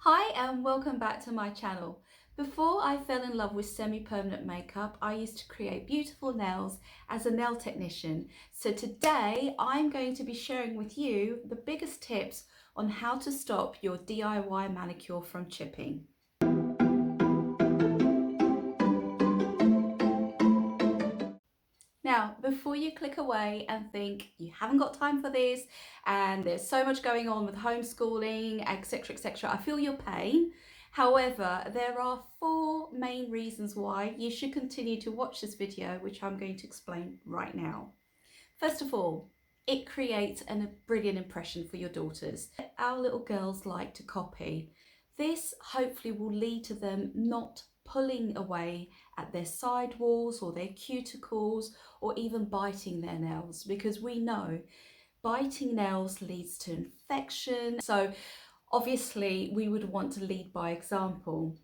Hi and welcome back to my channel. Before I fell in love with semi-permanent makeup, I used to create beautiful nails as a nail technician. So today I'm going to be sharing with you the biggest tips on how to stop your DIY manicure from chipping. Now, before you click away and think you haven't got time for this and there's so much going on with homeschooling, etc., I feel your pain. However, there are 4 main reasons why you should continue to watch this video, which I'm going to explain right now. First of all, it creates a brilliant impression for your daughters. Our little girls like to copy. This hopefully will lead to them not pulling away at their side walls or their cuticles or even biting their nails, because we know biting nails leads to infection. So obviously we would want to lead by example.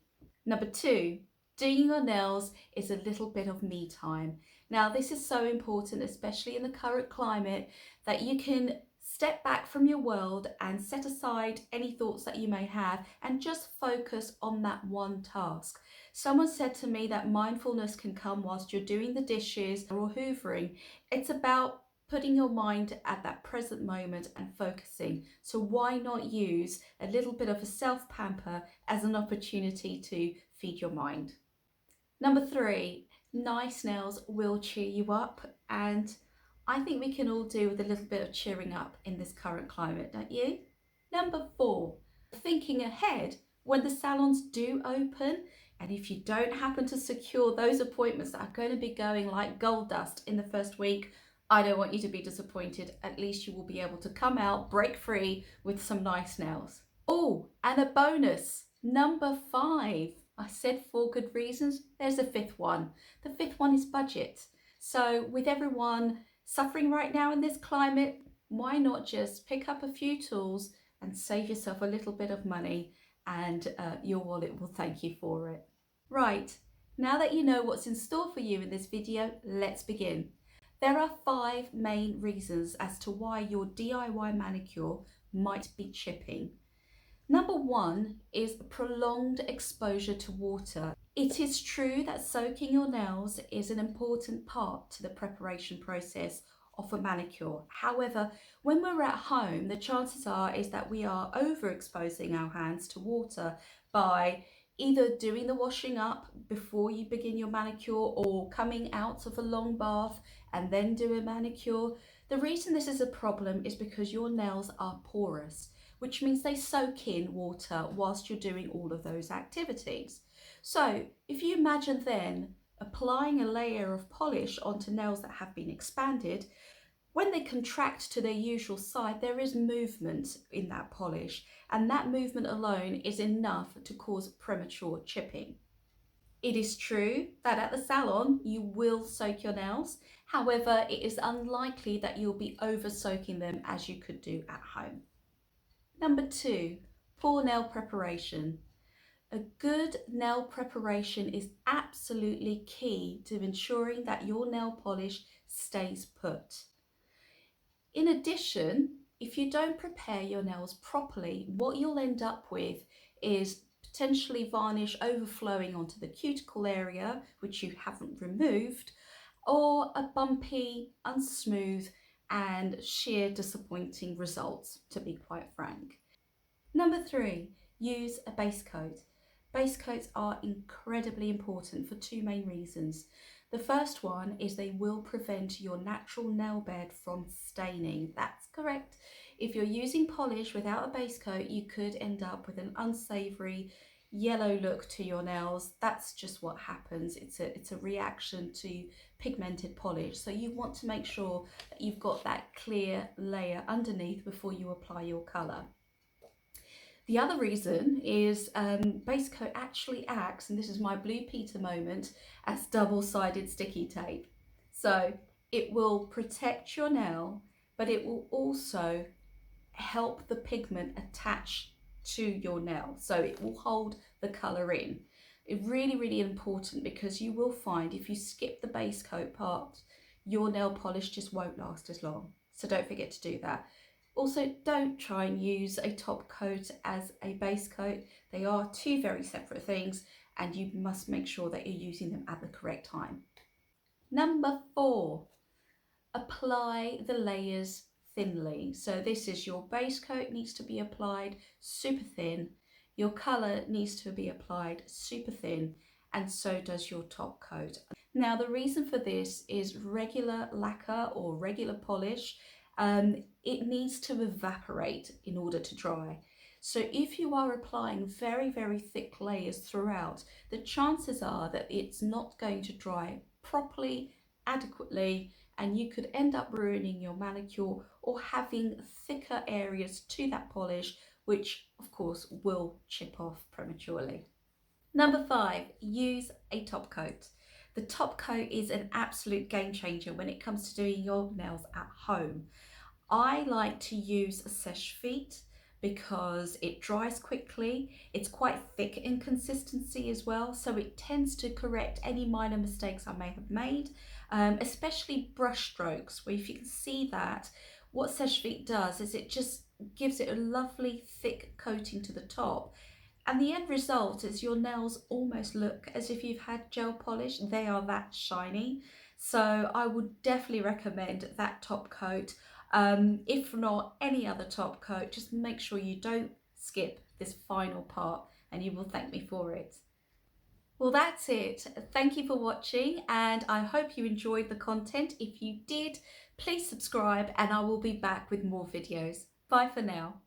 Number 2, doing your nails is a little bit of me time. Now this is so important, especially in the current climate, that you can step back from your world and set aside any thoughts that you may have and just focus on that one task. Someone said to me that mindfulness can come whilst you're doing the dishes or hoovering. It's about putting your mind at that present moment and focusing. So why not use a little bit of a self-pamper as an opportunity to feed your mind? Number 3, nice nails will cheer you up, and I think we can all do with a little bit of cheering up in this current climate, don't you? Number 4, thinking ahead when the salons do open, and if you don't happen to secure those appointments that are going to be going like gold dust in the first week, I don't want you to be disappointed. At least you will be able to come out break free with some nice nails. Oh, and a bonus, number 5. I said 4 good reasons. There's a 5th one. The 5th one is budget. So with everyone suffering right now in this climate, why not just pick up a few tools and save yourself a little bit of money, and your wallet will thank you for it. Right, now that you know what's in store for you in this video, let's begin. There are 5 main reasons as to why your DIY manicure might be chipping. Number 1 is prolonged exposure to water. It is true that soaking your nails is an important part to the preparation process of a manicure. However, when we're at home, the chances are is that we are overexposing our hands to water by either doing the washing up before you begin your manicure or coming out of a long bath and then do a manicure. The reason this is a problem is because your nails are porous, which means they soak in water whilst you're doing all of those activities. So if you imagine then applying a layer of polish onto nails that have been expanded, when they contract to their usual size, there is movement in that polish, and that movement alone is enough to cause premature chipping. It is true that at the salon you will soak your nails. However, it is unlikely that you'll be over soaking them as you could do at home. Number 2, poor nail preparation. A good nail preparation is absolutely key to ensuring that your nail polish stays put. In addition, if you don't prepare your nails properly, what you'll end up with is potentially varnish overflowing onto the cuticle area, which you haven't removed, or a bumpy, unsmooth and sheer disappointing results, to be quite frank. Number 3, use a base coat. Base coats are incredibly important for 2 main reasons. The first one is they will prevent your natural nail bed from staining. That's correct. If you're using polish without a base coat, you could end up with an unsavory yellow look to your nails. That's just what happens. It's a reaction to pigmented polish. So you want to make sure that you've got that clear layer underneath before you apply your colour. The other reason is base coat actually acts, and this is my Blue Peter moment, as double-sided sticky tape. So it will protect your nail, but it will also help the pigment attach to your nail. So it will hold the colour in. It's really, really important, because you will find if you skip the base coat part, your nail polish just won't last as long. So don't forget to do that. Also, don't try and use a top coat as a base coat. They are two very separate things, and you must make sure that you're using them at the correct time. Number 4, apply the layers thinly. So this is your base coat needs to be applied super thin, your colour needs to be applied super thin, and so does your top coat. Now the reason for this is regular lacquer or regular polish, it needs to evaporate in order to dry. So if you are applying very thick layers throughout, the chances are that it's not going to dry properly, adequately, and you could end up ruining your manicure or having thicker areas to that polish, which of course will chip off prematurely. Number 5, use a top coat. The top coat is an absolute game changer when it comes to doing your nails at home. I like to use a seche vite because it dries quickly. It's quite thick in consistency as well, so it tends to correct any minor mistakes I may have made, especially brush strokes, where if you can see that, what seche vite does is it just gives it a lovely thick coating to the top. And the end result is your nails almost look as if you've had gel polish. They are that shiny. So I would definitely recommend that top coat. If not any other top coat, just make sure you don't skip this final part and you will thank me for it. Well, that's it. Thank you for watching and I hope you enjoyed the content. If you did, please subscribe and I will be back with more videos. Bye for now.